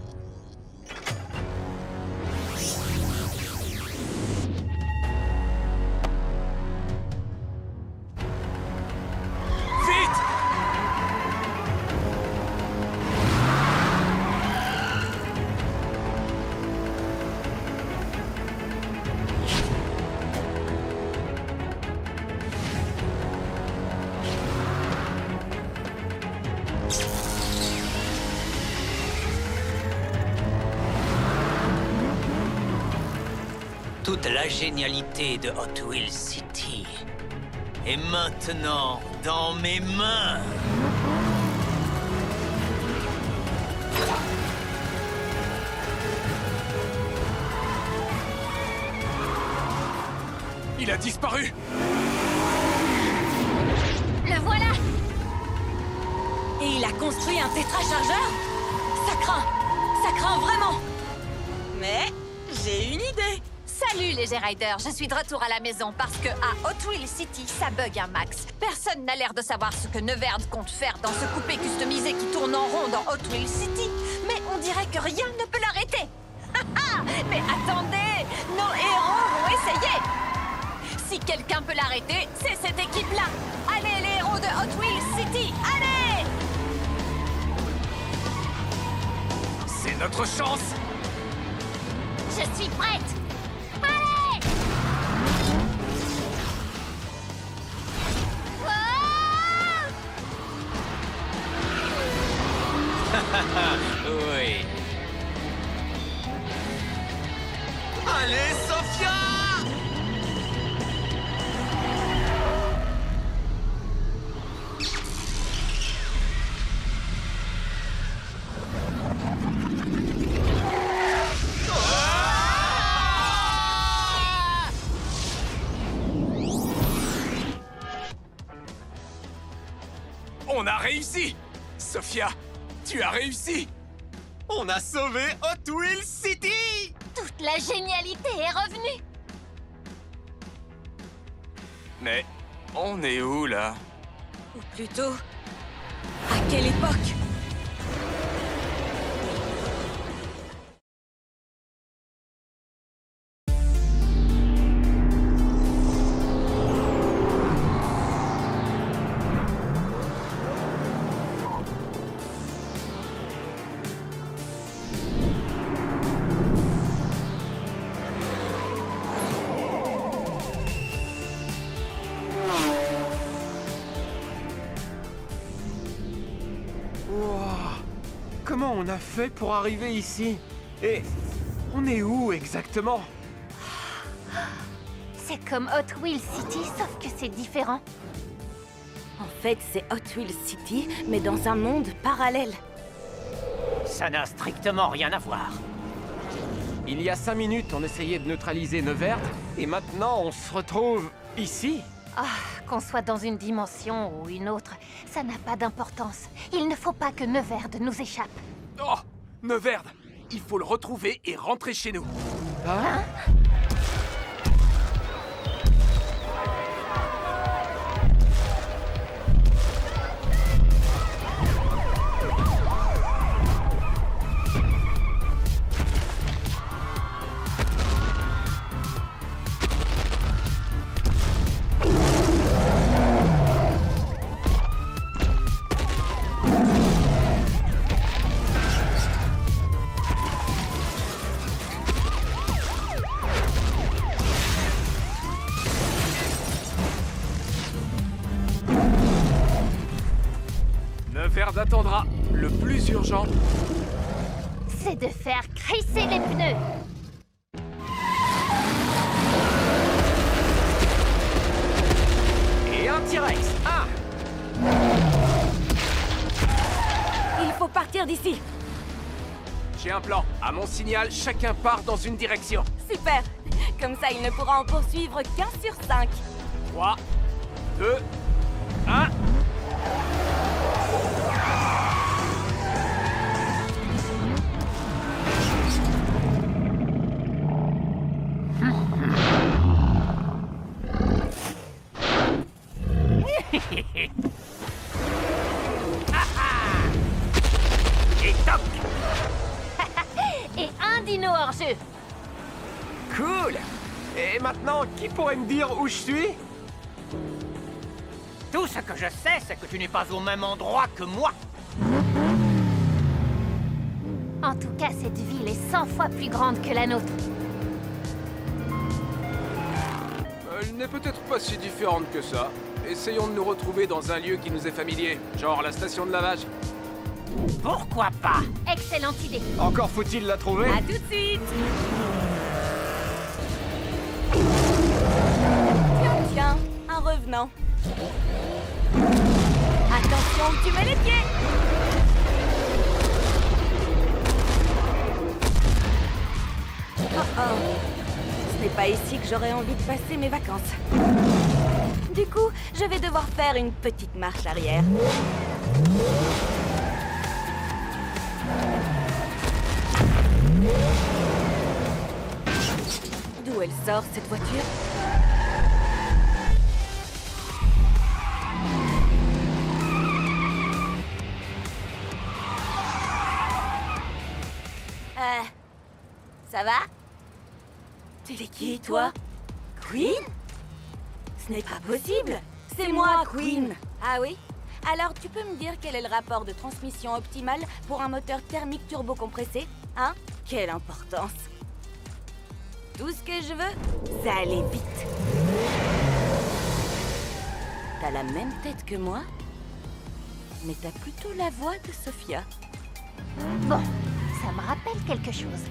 Vite! Toute la génialité de Hot Wheels City est maintenant dans mes mains. Il a disparu! Le voilà! Et il a construit un tétrachargeur? Ça craint vraiment. Mais j'ai une idée. Salut les G-Riders, je suis de retour à la maison parce que à Hot Wheels City, ça bug un max. Personne n'a l'air de savoir ce que Neverd compte faire dans ce coupé customisé qui tourne en rond dans Hot Wheels City. Mais on dirait que rien ne peut l'arrêter. Mais attendez, nos héros vont essayer. Si quelqu'un peut l'arrêter, c'est cette équipe-là. Allez les héros de Hot Wheels City, allez! C'est notre chance! Je suis prête. Allez! Oui. Allez, Sophia! On a réussi! Sophia, tu as réussi! On a sauvé Hot Wheels City! Toute la génialité est revenue. Mais on est où, là? Ou plutôt, à quelle époque? Comment on a fait pour arriver ici? Et on est où exactement? C'est comme Hot Wheels City, sauf que c'est différent. En fait, c'est Hot Wheels City, mais dans un monde parallèle. Ça n'a strictement rien à voir. Il y a 5 minutes, on essayait de neutraliser Neverd, et maintenant on se retrouve ici? Ah, qu'on soit dans une dimension ou une autre, ça n'a pas d'importance. Il ne faut pas que Neverd nous échappe. Oh! Neverd! Il faut le retrouver et rentrer chez nous. Hein? Neverd attendra. Le plus urgent, C'est de faire crisser les pneus. Et un T-Rex. Ah! Il faut partir d'ici. j'ai un plan. À mon signal, chacun part dans une direction. Super. Comme ça, il ne pourra en poursuivre qu'un sur 5. 3, 2, 1... Et toc! Et un dino hors jeu. Cool! Et maintenant, qui pourrait me dire où je suis? Tout ce que je sais, c'est que tu n'es pas au même endroit que moi. En tout cas, cette ville est 100 fois plus grande que la nôtre. Elle n'est peut-être pas si différente que ça. Essayons de nous retrouver dans un lieu qui nous est familier, genre la station de lavage. Pourquoi pas? Excellente idée. Encore faut-il la trouver? À tout de suite. Tiens, un revenant. Attention, tu mets les pieds. Oh oh. Ce n'est pas ici que j'aurais envie de passer mes vacances. Du coup, je vais devoir faire une petite marche arrière. D'où elle sort, cette voiture? Ça va? Tu es qui, toi? Queen? Ce n'est pas possible! C'est moi, Queen! Ah oui? Alors, tu peux me dire quel est le rapport de transmission optimal pour un moteur thermique turbo-compressé? Hein? Quelle importance! Tout ce que je veux, c'est aller vite. T'as la même tête que moi, mais t'as plutôt la voix de Sophia. Bon, ça me rappelle quelque chose.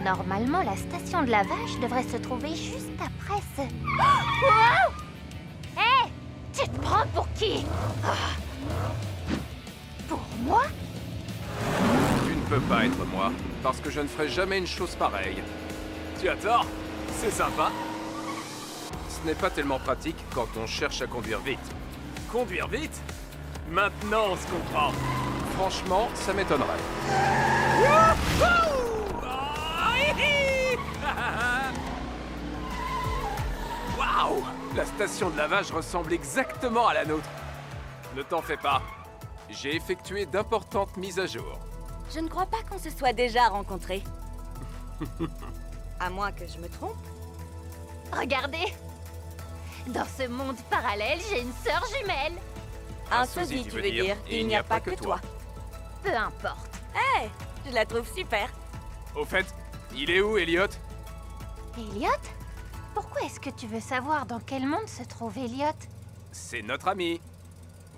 Normalement, la station de lavage devrait se trouver juste après ce... Wow! Hé! Tu te prends pour qui? Pour moi? Tu ne peux pas être moi, parce que je ne ferai jamais une chose pareille. Tu as tort, c'est sympa. Ce n'est pas tellement pratique quand on cherche à conduire vite. Conduire vite? Maintenant on se comprend. Franchement, ça m'étonnerait. Waouh! La station de lavage ressemble exactement à la nôtre. Ne t'en fais pas. J'ai effectué d'importantes mises à jour. Je ne crois pas qu'on se soit déjà rencontrés. À moins que je me trompe. Regardez! Dans ce monde parallèle, j'ai une sœur jumelle. Un sosie, tu veux dire. Il n'y a pas que toi. Peu importe. Hé! Je la trouve super. Au fait, il est où, Elliot? Elliot? Pourquoi est-ce que tu veux savoir dans quel monde se trouve Elliot? C'est notre ami.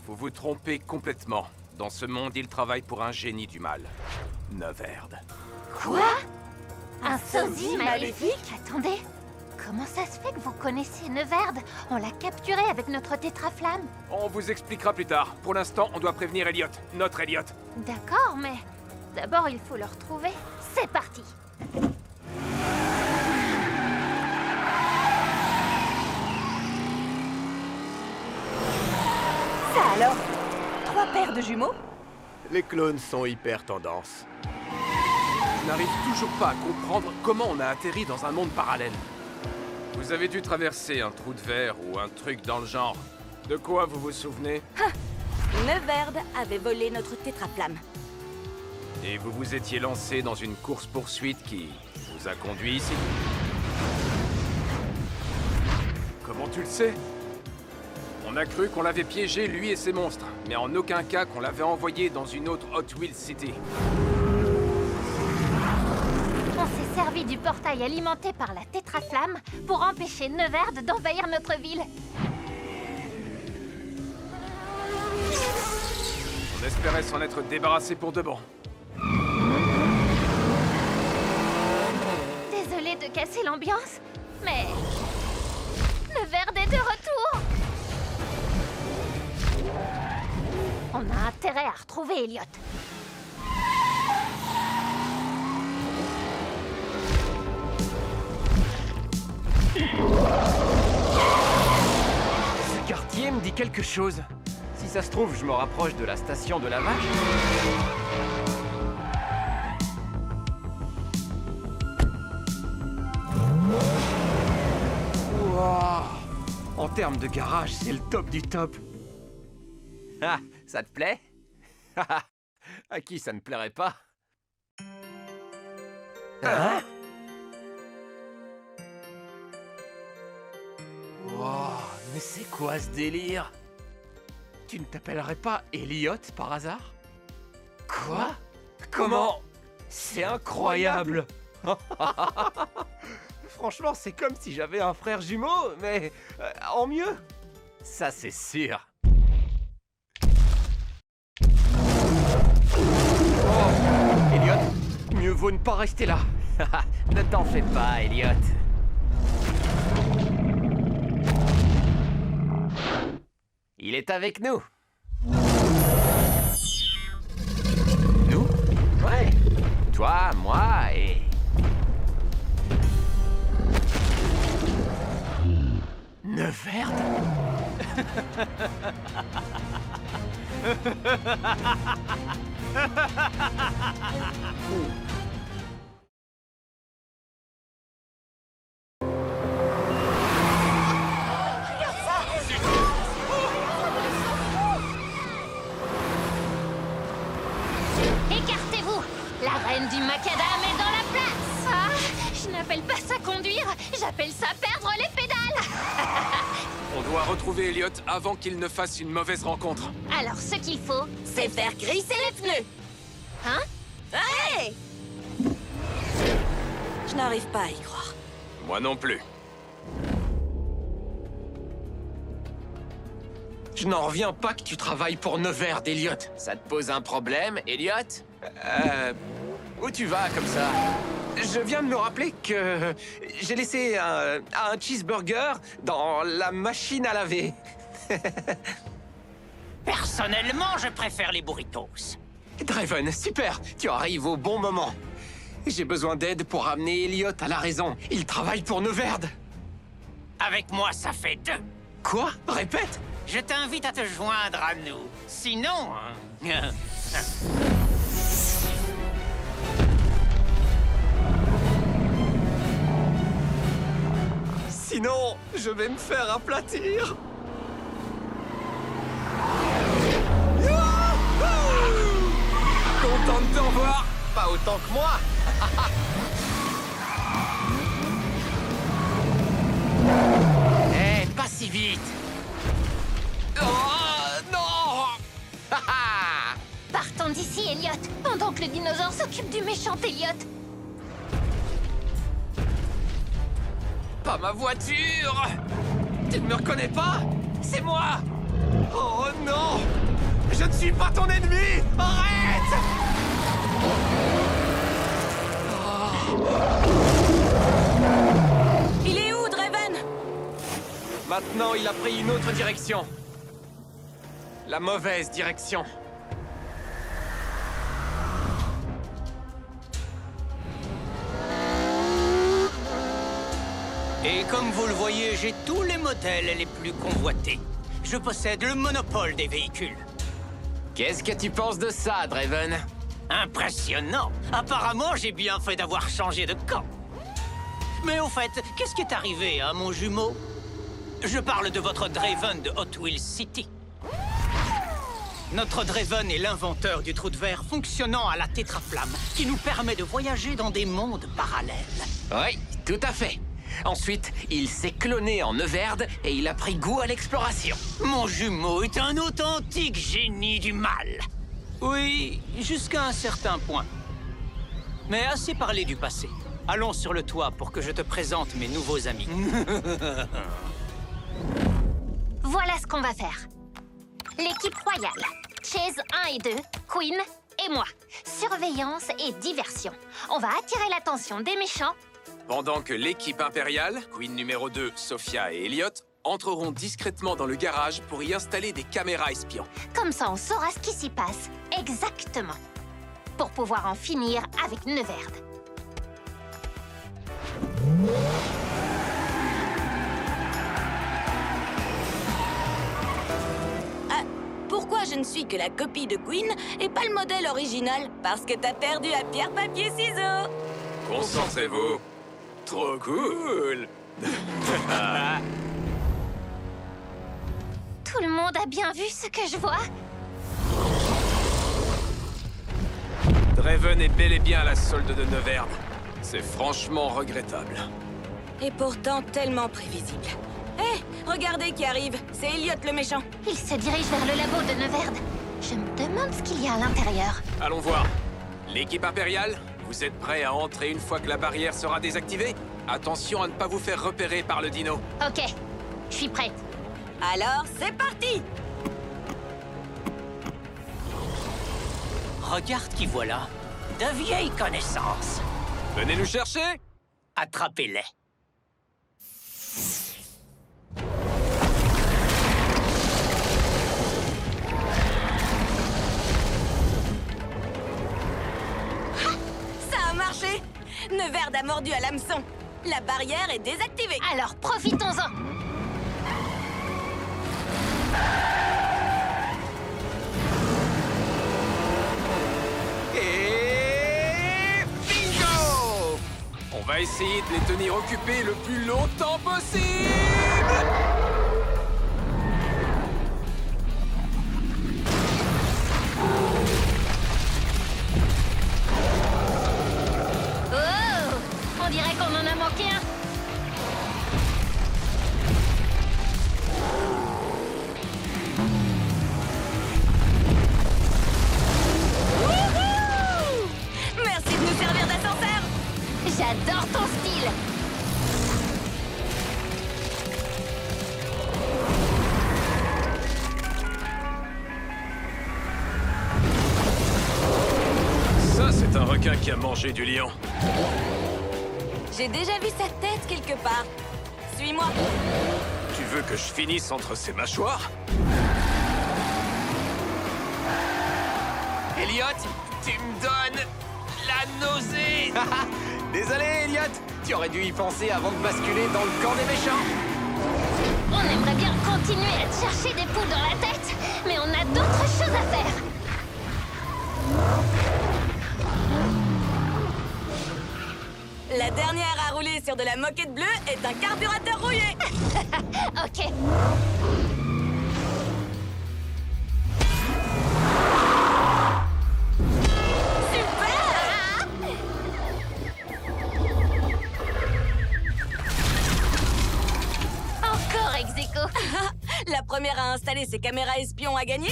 Vous vous trompez complètement. Dans ce monde, il travaille pour un génie du mal. Neverd. Quoi? Un sosie maléfique? Attendez, comment ça se fait que vous connaissez Neverd? On l'a capturé avec notre tétraflamme. On vous expliquera plus tard. Pour l'instant, on doit prévenir Elliot. Notre Elliot. D'accord, mais d'abord il faut le retrouver. C'est parti! Ça alors? 3 paires de jumeaux? Les clones sont hyper tendance. Je n'arrive toujours pas à comprendre comment on a atterri dans un monde parallèle. Vous avez dû traverser un trou de verre ou un truc dans le genre. De quoi vous vous souvenez? Neverd avait volé notre tétraflamme. Et vous vous étiez lancé dans une course-poursuite qui vous a conduit ici? Comment tu le sais? On a cru qu'on l'avait piégé, lui et ses monstres, mais en aucun cas qu'on l'avait envoyé dans une autre Hot Wheels City. On s'est servi du portail alimenté par la tétraflamme pour empêcher Neverd d'envahir notre ville. On espérait s'en être débarrassé pour de bon. Désolée de casser l'ambiance, mais Neverd est de retour. On a intérêt à retrouver Elliot. Ce quartier me dit quelque chose. Si ça se trouve, je me rapproche de la station de lavage. Wow. En termes de garage, c'est le top du top. Ah, ça te plaît? À qui ça ne plairait pas? Hein? Wow, mais c'est quoi ce délire? Tu ne t'appellerais pas Elliot par hasard? Quoi? Comment? C'est incroyable! Franchement, c'est comme si j'avais un frère jumeau, mais en mieux. Ça, c'est sûr. Oh, Elliot, mieux vaut ne pas rester là. Ne t'en fais pas, Elliot. Il est avec nous. Nous? Ouais. Toi, moi et... Neverd? Écartez-vous! La reine du macadam est dans la place! Ah, je n'appelle pas ça conduire, j'appelle ça perdre les pédales! On doit retrouver Elliot avant qu'il ne fasse une mauvaise rencontre. Alors ce qu'il faut, C'est faire grisser les pneus. hein? Hey! Je n'arrive pas à y croire. Moi non plus. Je n'en reviens pas que tu travailles pour Neverd, Elliot. Ça te pose un problème, Elliot? Où tu vas comme ça? Je viens de me rappeler que j'ai laissé un cheeseburger dans la machine à laver. Personnellement, je préfère les burritos. Draven, super, tu arrives au bon moment. J'ai besoin d'aide pour ramener Elliot à la raison. Il travaille pour Neverd. Avec moi, ça fait 2. Quoi? Répète. Je t'invite à te joindre à nous. Sinon... Sinon, je vais me faire aplatir. Content de te revoir. Pas autant que moi. Eh, pas si vite. Oh, non. Partons d'ici, Elliot, pendant que le dinosaure s'occupe du méchant Elliot. Pas ma voiture. Tu ne me reconnais pas? C'est moi. Oh non. Je ne suis pas ton ennemi. Arrête. Il est où, Draven? Maintenant, il a pris une autre direction. La mauvaise direction. Et comme vous le voyez, j'ai tous les modèles les plus convoités. Je possède le monopole des véhicules. Qu'est-ce que tu penses de ça, Draven? Impressionnant. Apparemment, j'ai bien fait d'avoir changé de camp. Mais au fait, qu'est-ce qui est arrivé à mon jumeau? Je parle de votre Draven de Hot Wheels City. Notre Draven est l'inventeur du trou de verre fonctionnant à la tétraflamme, qui nous permet de voyager dans des mondes parallèles. Oui, tout à fait. Ensuite, il s'est cloné en œuf verde et il a pris goût à l'exploration. Mon jumeau est un authentique génie du mal. Oui, jusqu'à un certain point. Mais assez parlé du passé. Allons sur le toit pour que je te présente mes nouveaux amis. Voilà ce qu'on va faire. L'équipe royale. Chase 1 et 2, Queen et moi. Surveillance et diversion. On va attirer l'attention des méchants. Pendant que l'équipe impériale, Queen numéro 2, Sophia et Elliot, entreront discrètement dans le garage pour y installer des caméras espions. Comme ça, on saura ce qui s'y passe. Exactement. Pour pouvoir en finir avec Neverd. Pourquoi je ne suis que la copie de Queen et pas le modèle original? Parce que t'as perdu à pierre, papier, ciseaux. Concentrez-vous. Trop cool. Tout le monde a bien vu ce que je vois? Draven est bel et bien à la solde de Neverd. C'est franchement regrettable. Et pourtant tellement prévisible. Hé, regardez qui arrive. C'est Elliot le méchant. Il se dirige vers le labo de Neverd. Je me demande ce qu'il y a à l'intérieur. Allons voir. L'équipe impériale, vous êtes prêts à entrer une fois que la barrière sera désactivée? Attention à ne pas vous faire repérer par le dino. Ok, je suis prête. Alors, c'est parti. Regarde qui voilà. De vieilles connaissances. Venez nous chercher. Attrapez-les. Ça a marché. Neverd a mordu à l'hameçon. La barrière est désactivée. Alors, profitons-en. Et bingo! On va essayer de les tenir occupés le plus longtemps possible! Oh! On dirait qu'on en a manqué un. Merci de nous servir d'ascenseur. J'adore ton style. Ça, c'est un requin qui a mangé du lion. J'ai déjà vu sa tête quelque part. Suis-moi. Tu veux que je finisse entre ses mâchoires? Elliot, tu me donnes la nausée. Désolé, Elliot. Tu aurais dû y penser avant de basculer dans le camp des méchants. On aimerait bien continuer à te chercher des poules dans la tête, mais on a d'autres choses à faire. La dernière à rouler sur de la moquette bleue est un carburateur rouillé. Ok. Encore ex aequo. La première à installer ses caméras espions a gagné.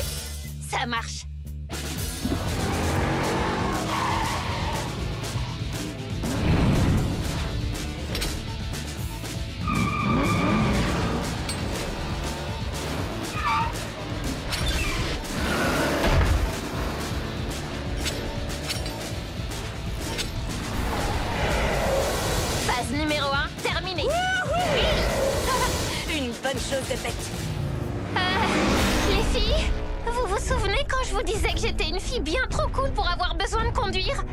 Ça marche. Phase numéro 1, terminée. Une bonne chose de faite. Les filles, vous vous souvenez quand je vous disais que j'étais une fille bien trop cool pour avoir besoin de conduire?